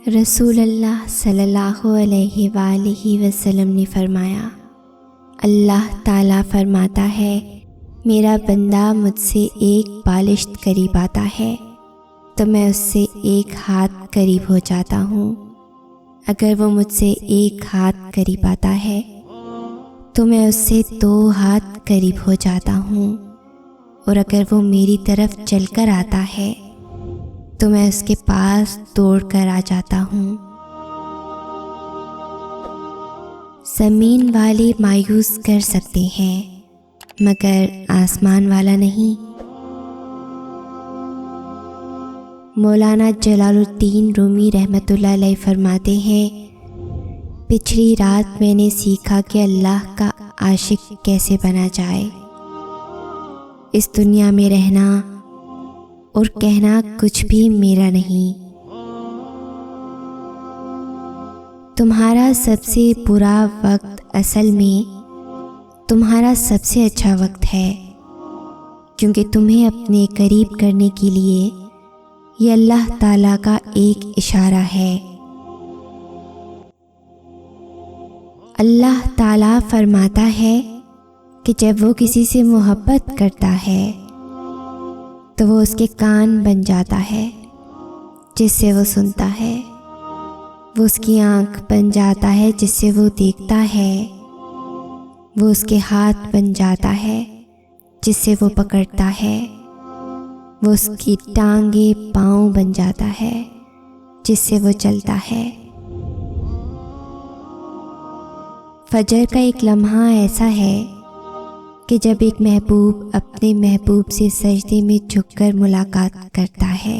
रसूल अल्लाह सल्लल्लाहु अलैहि वसल्लम ने फरमाया, अल्लाह ताला फरमाता है, मेरा बंदा मुझसे एक बालिश्त करीब आता है तो मैं उससे एक हाथ करीब हो जाता हूँ। अगर वो मुझसे एक हाथ करीब आता है तो मैं उससे 2 हाथ करीब हो जाता हूँ, और अगर वो मेरी तरफ चलकर आता है तो मैं उसके पास दौड़कर आ जाता हूँ। ज़मीन वाले मायूस कर सकते हैं मगर आसमान वाला नहीं। मौलाना जलालुद्दीन रूमी रहमतुल्लाह अलैह फरमाते हैं, पिछली रात मैंने सीखा कि अल्लाह का आशिक कैसे बना जाए। इस दुनिया में रहना और कहना कुछ भी मेरा नहीं। तुम्हारा सबसे बुरा वक्त असल में तुम्हारा सबसे अच्छा वक्त है, क्योंकि तुम्हें अपने करीब करने के लिए ये अल्लाह ताला का एक इशारा है। अल्लाह ताला फरमाता है कि जब वो किसी से मोहब्बत करता है तो वो उसके कान बन जाता है जिससे वो सुनता है, वो उसकी आँख बन जाता है जिससे वो देखता है, वो उसके हाथ बन जाता है जिससे वो पकड़ता है, वो उसकी टांगे पाँव बन जाता है जिससे वो चलता है। फजर का एक लम्हा ऐसा है कि जब एक महबूब अपने महबूब से सजदे में झुककर मुलाकात करता है।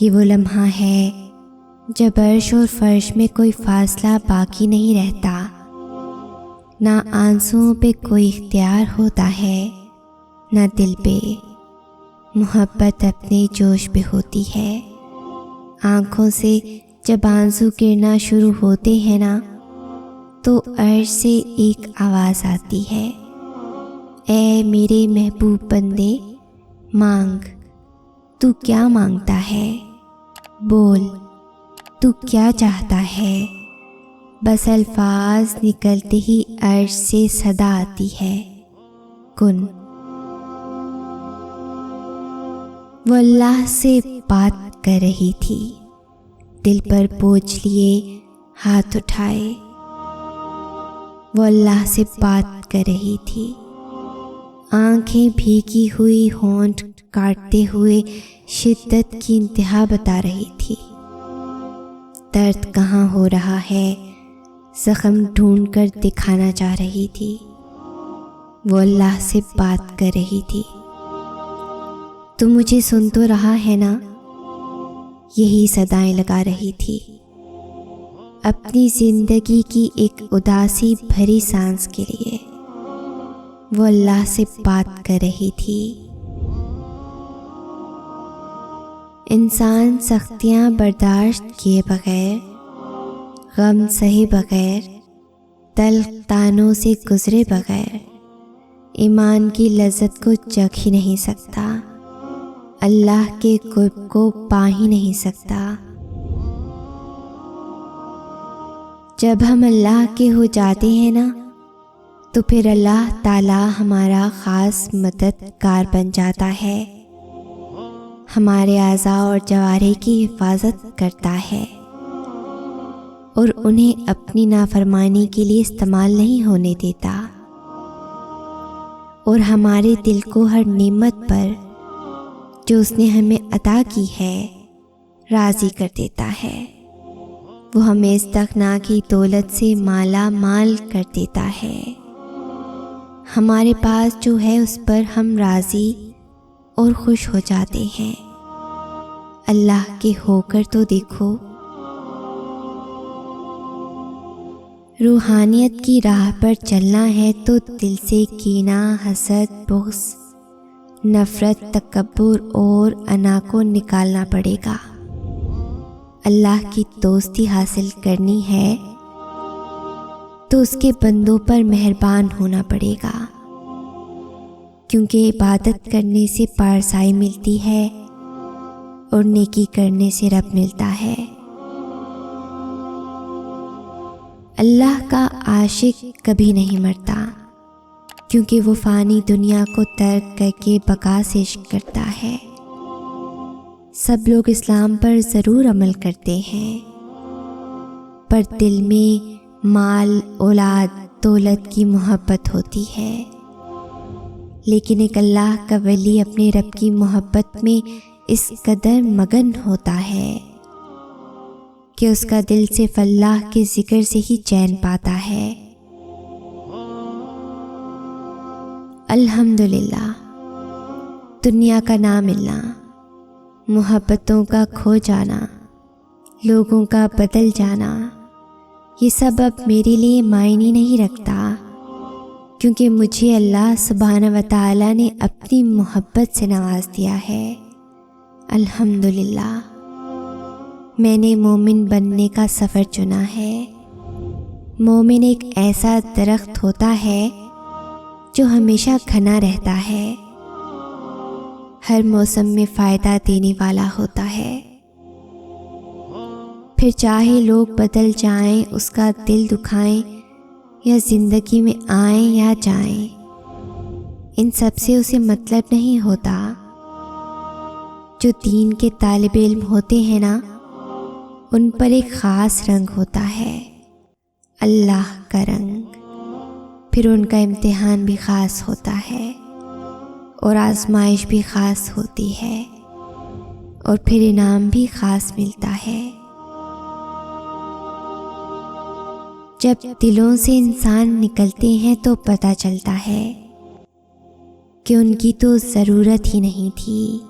ये वो लम्हा है जब अर्श और फर्श में कोई फासला बाकी नहीं रहता, ना आंसुओं पे कोई इख्तियार होता है, ना दिल पे। मोहब्बत अपने जोश पे होती है। आँखों से जब आंसू गिरना शुरू होते हैं ना, तो अर्श से एक आवाज़ आती है, ऐ मेरे महबूब बंदे, मांग, तू क्या मांगता है, बोल, तू क्या चाहता है। बस अल्फाज निकलते ही अर्श से सदा आती है, कुन। वो अल्लाह से बात कर रही थी, दिल पर बोझ लिए हाथ उठाए। वो अल्लाह से बात कर रही थी, आंखें भीगी हुई होंठ काटते हुए शिद्दत की इंतहा बता रही थी। दर्द कहाँ हो रहा है ज़ख्म ढूंढ कर दिखाना चाह रही थी। वो अल्लाह से बात कर रही थी, तू मुझे सुन तो रहा है ना, यही सदाएं लगा रही थी अपनी ज़िंदगी की एक उदासी भरी सांस के लिए। वो अल्लाह से बात कर रही थी। इंसान सख्तियाँ बर्दाश्त किए बगैर, गम सहे बगैर, तल्ख तानों से गुजरे बगैर ईमान की लज्जत को चख ही नहीं सकता, अल्लाह के कुर्ब को पा ही नहीं सकता। जब हम अल्लाह के हो जाते हैं ना, तो फिर अल्लाह ताला हमारा ख़ास मददगार बन जाता है, हमारे आज़ा और जवारे की हिफाजत करता है और उन्हें अपनी नाफरमानी के लिए इस्तेमाल नहीं होने देता, और हमारे दिल को हर नेमत पर जो उसने हमें अता की है राज़ी कर देता है। वो हमें इस्तग़ना की दौलत से माला माल कर देता है। हमारे पास जो है उस पर हम राज़ी और खुश हो जाते हैं। अल्लाह के होकर तो देखो। रूहानियत की राह पर चलना है तो दिल से कीना, हसद, बुग़्ज़, नफ़रत, तकब्बुर और अना को निकालना पड़ेगा। अल्लाह की दोस्ती हासिल करनी है तो उसके बंदों पर मेहरबान होना पड़ेगा, क्योंकि इबादत करने से पारसाई मिलती है और नेकी करने से रब मिलता है। आशिक कभी नहीं मरता, क्योंकि वो फ़ानी दुनिया को तर्क करके बका से इश्क करता है। सब लोग इस्लाम पर ज़रूर अमल करते हैं, पर दिल में माल, औलाद, दौलत की मोहब्बत होती है। लेकिन एक अल्लाह का वली अपने रब की मोहब्बत में इस कदर मगन होता है कि उसका दिल सिर्फ अल्लाह के ज़िक्र से ही चैन पाता है। अल्हम्दुलिल्लाह, दुनिया का ना मिलना, मोहब्बतों का खो जाना, लोगों का बदल जाना, ये सब अब मेरे लिए मायने नहीं रखता, क्योंकि मुझे अल्लाह सुब्हानहू व तआला ने अपनी मोहब्बत से नवाज दिया है। अल्हम्दुलिल्लाह, मैंने मोमिन बनने का सफ़र चुना है। मोमिन एक ऐसा दरख्त होता है जो हमेशा घना रहता है, हर मौसम में फ़ायदा देने वाला होता है। फिर चाहे लोग बदल जाएं, उसका दिल दुखाएं या ज़िंदगी में आएं या जाएं, इन सब से उसे मतलब नहीं होता। जो दीन के तालिब इल्म होते हैं ना, उन पर एक ख़ास रंग होता है, अल्लाह का रंग। फिर उनका इम्तिहान भी ख़ास होता है और आजमाइश भी ख़ास होती है, और फिर इनाम भी ख़ास मिलता है। जब दिलों से इंसान निकलते हैं तो पता चलता है कि उनकी तो ज़रूरत ही नहीं थी,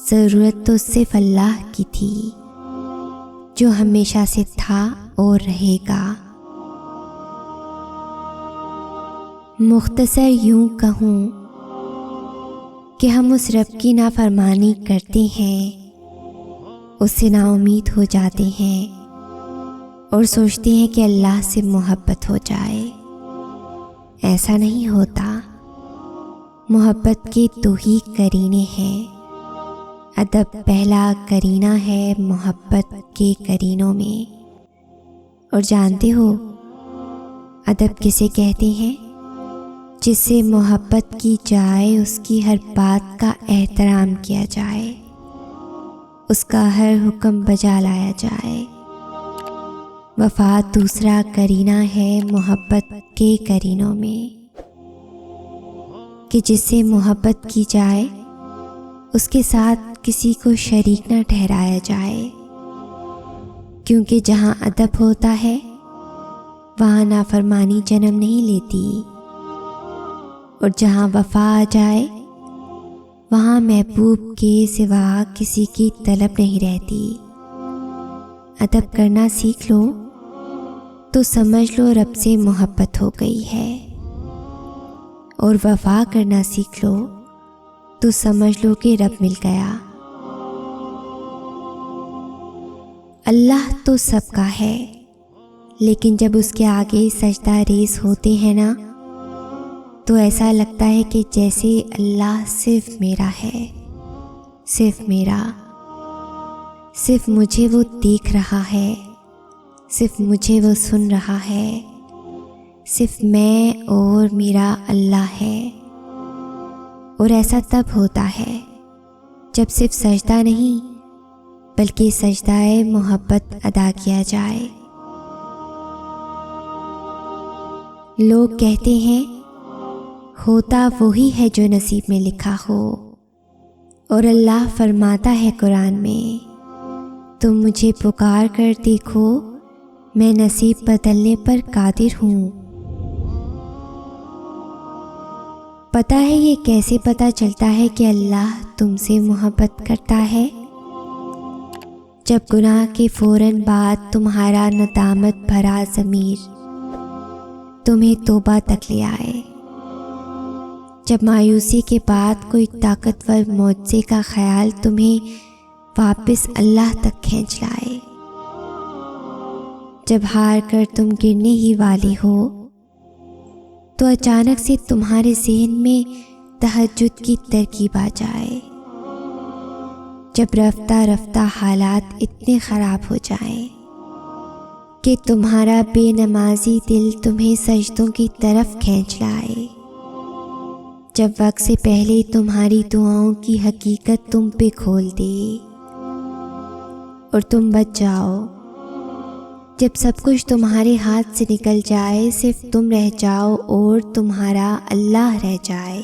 ज़रूरत तो सिर्फ अल्लाह की थी, जो हमेशा से था और रहेगा। मुख्तसर यूं कहूँ कि हम उस रब की नाफरमानी करते हैं, उससे नाउमीद हो जाते हैं और सोचते हैं कि अल्लाह से मोहब्बत हो जाए। ऐसा नहीं होता। मोहब्बत के दो ही करीने हैं। अदब पहला करीना है मोहब्बत के करीनों में। और जानते हो अदब किसे कहते हैं? जिससे मोहब्बत की जाए, उसकी हर बात का एहतराम किया जाए, उसका हर हुक्म बजा लाया जाए। वफा दूसरा करीना है मोहब्बत के करीनों में, कि जिससे मोहब्बत की जाए उसके साथ किसी को शरीक न ठहराया जाए, क्योंकि जहाँ अदब होता है वहाँ नाफरमानी जन्म नहीं लेती, और जहाँ वफा आ जाए वहाँ महबूब के सिवा किसी की तलब नहीं रहती। अदब करना सीख लो तो समझ लो रब से मोहब्बत हो गई है, और वफा करना सीख लो तो समझ लो कि रब मिल गया। अल्लाह तो सबका है, लेकिन जब उसके आगे सजदा रेज़ होते हैं ना, तो ऐसा लगता है कि जैसे अल्लाह सिर्फ मेरा है, सिर्फ मेरा, सिर्फ मुझे वो देख रहा है, सिर्फ मुझे वो सुन रहा है, सिर्फ मैं और मेरा अल्लाह है। और ऐसा तब होता है जब सिर्फ सजदा नहीं बल्कि सजदाए मोहब्बत अदा किया जाए। लोग कहते हैं होता वही है जो नसीब में लिखा हो, और अल्लाह फरमाता है कुरान में, तुम मुझे पुकार कर देखो, मैं नसीब बदलने पर कादिर हूँ। पता है ये कैसे पता चलता है कि अल्लाह तुमसे मोहब्बत करता है? जब गुनाह के फ़ौरन बाद तुम्हारा नदामत भरा ज़मीर तुम्हें तौबा तक ले आए, जब मायूसी के बाद कोई ताकतवर मौजज़े का ख्याल तुम्हें वापस अल्लाह तक खींच लाए, जब हार कर तुम गिरने ही वाले हो तो अचानक से तुम्हारे ज़हन में तहज्जुद की तरकीब आ जाए, जब रफ्ता रफ्ता हालात इतने ख़राब हो जाएं कि तुम्हारा बेनमाजी दिल तुम्हें सजदों की तरफ खींच लाए, जब वक्त से पहले तुम्हारी दुआओं की हकीकत तुम पे खोल दे और तुम बच जाओ। जब सब कुछ तुम्हारे हाथ से निकल जाए, सिर्फ तुम रह जाओ और तुम्हारा अल्लाह रह जाए,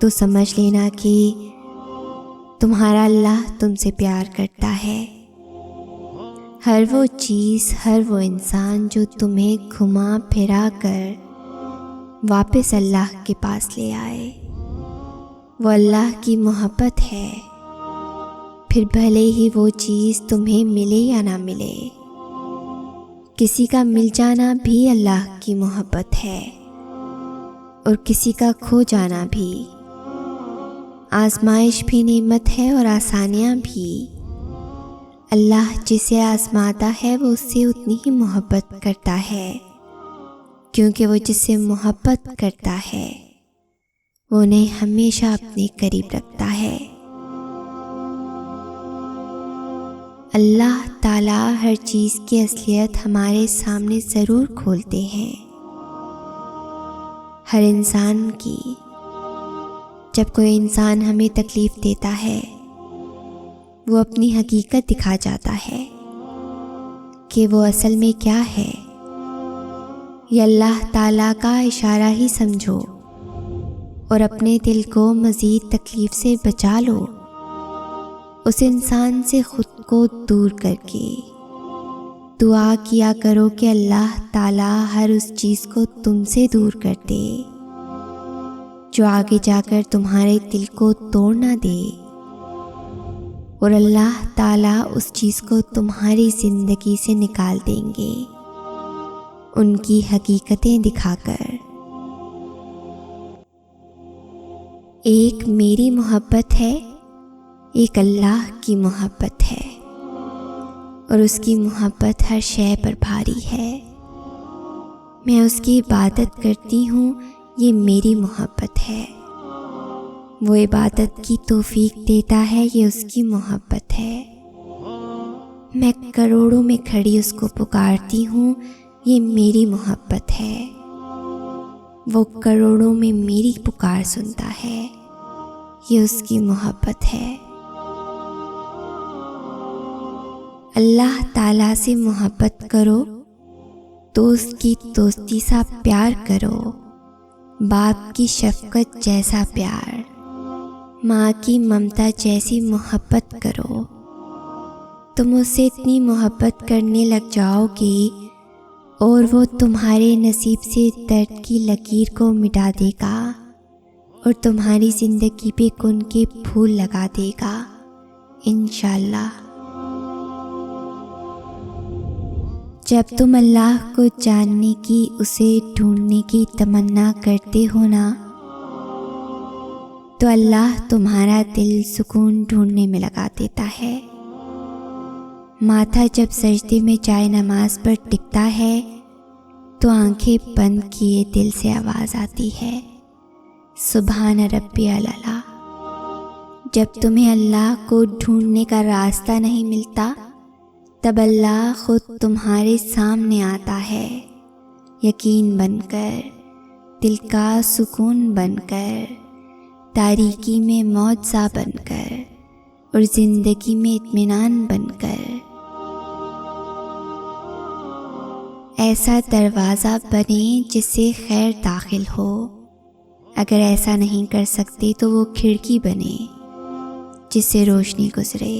तो समझ लेना कि तुम्हारा अल्लाह तुमसे प्यार करता है। हर वो चीज़, हर वो इंसान जो तुम्हें घुमा फिरा कर वापस अल्लाह के पास ले आए, वो अल्लाह की मोहब्बत है। फिर भले ही वो चीज़ तुम्हें मिले या ना मिले, किसी का मिल जाना भी अल्लाह की मोहब्बत है और किसी का खो जाना भी। आजमाइश भी नेमत है और आसानियाँ भी। अल्लाह जिसे आजमाता है वो उससे उतनी ही मोहब्बत करता है, क्योंकि वो जिससे मोहब्बत करता है वो उन्हें हमेशा अपने करीब रखता है। अल्लाह ताला हर चीज़ की असलियत हमारे सामने ज़रूर खोलते हैं। हर इंसान की। जब कोई इंसान हमें तकलीफ़ देता है, वो अपनी हकीकत दिखा जाता है कि वो असल में क्या है। ये अल्लाह ताला का इशारा ही समझो और अपने दिल को मज़ीद तकलीफ़ से बचा लो, उस इंसान से ख़ुद को दूर करके। दुआ किया करो कि अल्लाह ताला हर उस चीज़ को तुमसे दूर कर दे जो आगे जाकर तुम्हारे दिल को तोड़ ना दे, और अल्लाह ताला उस चीज़ को तुम्हारी ज़िंदगी से निकाल देंगे उनकी हकीकतें दिखाकर। एक मेरी मोहब्बत है, एक अल्लाह की मोहब्बत है, और उसकी मोहब्बत हर शय पर भारी है। मैं उसकी इबादत करती हूँ, ये मेरी मोहब्बत है। वो इबादत की तौफीक देता है, ये उसकी मोहब्बत है। मैं करोड़ों में खड़ी उसको पुकारती हूँ, ये मेरी मोहब्बत है। वो करोड़ों में मेरी पुकार सुनता है, ये उसकी मोहब्बत है। अल्लाह ताला से मोहब्बत करो, दोस्त की दोस्ती सा प्यार करो, बाप की शफकत जैसा प्यार, माँ की ममता जैसी मोहब्बत करो। तुम उससे इतनी मोहब्बत करने लग जाओगे और वो तुम्हारे नसीब से दर्द की लकीर को मिटा देगा और तुम्हारी ज़िंदगी पे कुन के फूल लगा देगा इंशाअल्लाह। जब तुम अल्लाह को जानने की, उसे ढूंढने की तमन्ना करते हो ना, तो अल्लाह तुम्हारा दिल सुकून ढूंढने में लगा देता है। माथा जब सजदे में जाए नमाज पर टिकता है, तो आंखें बंद किए दिल से आवाज़ आती है, सुभान रब्बी अला। जब तुम्हें अल्लाह को ढूंढने का रास्ता नहीं मिलता, तब अल्लाह खुद तुम्हारे सामने आता है, यकीन बनकर, दिल का सुकून बनकर, तारीकी में मौजज़ा बनकर और ज़िंदगी में इत्मीनान बनकर। ऐसा दरवाज़ा बने जिससे खैर दाखिल हो। अगर ऐसा नहीं कर सकते तो वो खिड़की बने जिससे रोशनी गुजरे।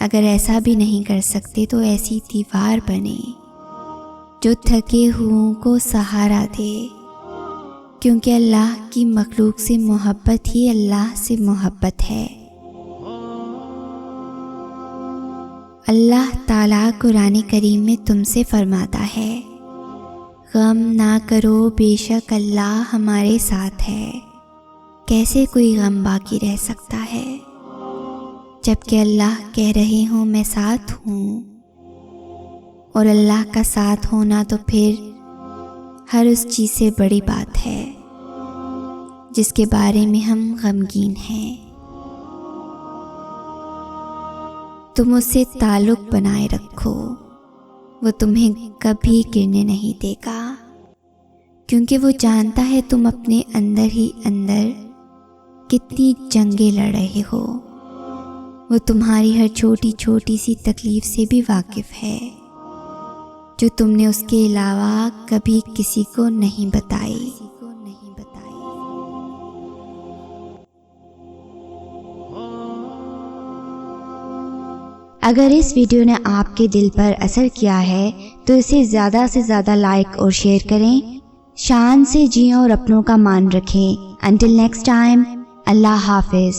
अगर ऐसा भी नहीं कर सकते तो ऐसी दीवार बने जो थके हुओं को सहारा दे, क्योंकि अल्लाह की मखलूक से मोहब्बत ही अल्लाह से मोहब्बत है। अल्लाह ताला कुरान करीम में तुमसे फरमाता है, गम ना करो, बेशक अल्लाह हमारे साथ है। कैसे कोई गम बाकी रह सकता है जबकि अल्लाह कह रहे हों मैं साथ हूँ। और अल्लाह का साथ होना तो फिर हर उस चीज़ से बड़ी बात है जिसके बारे में हम गमगीन हैं। तुम उससे ताल्लुक़ बनाए रखो, वो तुम्हें कभी गिरने नहीं देगा, क्योंकि वो जानता है तुम अपने अंदर ही अंदर कितनी जंगें लड़ रहे हो। वो तुम्हारी हर छोटी छोटी सी तकलीफ से भी वाकिफ़ है, जो तुमने उसके अलावा कभी किसी को नहीं बताई। अगर इस वीडियो ने आपके दिल पर असर किया है तो इसे ज़्यादा से ज़्यादा लाइक और शेयर करें। शान से जिएं और अपनों का मान रखें। अंटिल नेक्स्ट टाइम, अल्लाह हाफिज़।